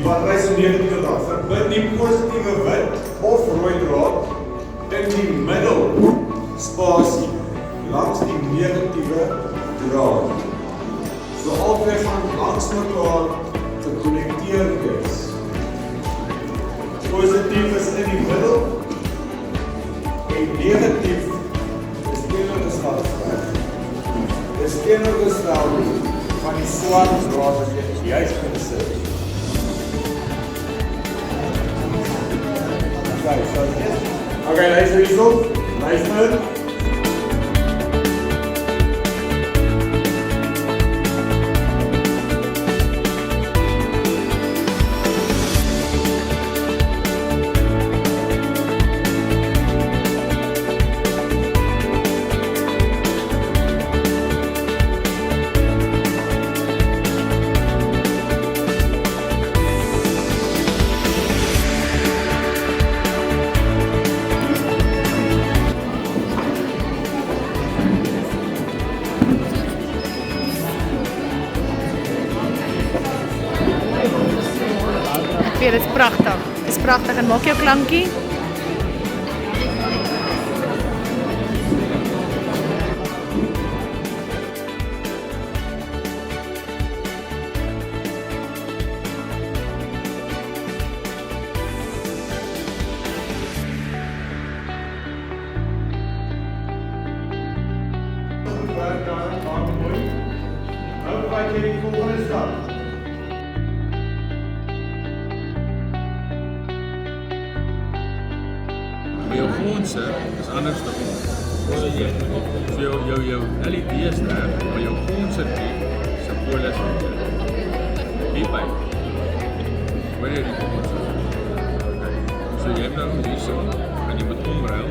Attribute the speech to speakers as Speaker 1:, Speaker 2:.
Speaker 1: wat wys die negatiewe draad? Verbind die positiewe wit of rooi draad in die middel spasie langs die negatiewe draad. So albei gaan langs mekaar gekonnekteer wees. Positief is in die middel en negatief is teenoorgestel. Dis teenoorgestel van die swart draad wat jy juist gesit. Okay, luister hierso. Luister.
Speaker 2: Dit is pragtig. Dit is pragtig en maak jou klankie.
Speaker 1: Nou vat jy die volgende stap.
Speaker 3: Jou fondse is anders dan ons. So jou LED is daar, maar jou fondse se polis nie by. Wanneer die fondse. Okay. So jy het nou hierso en jy moet omruil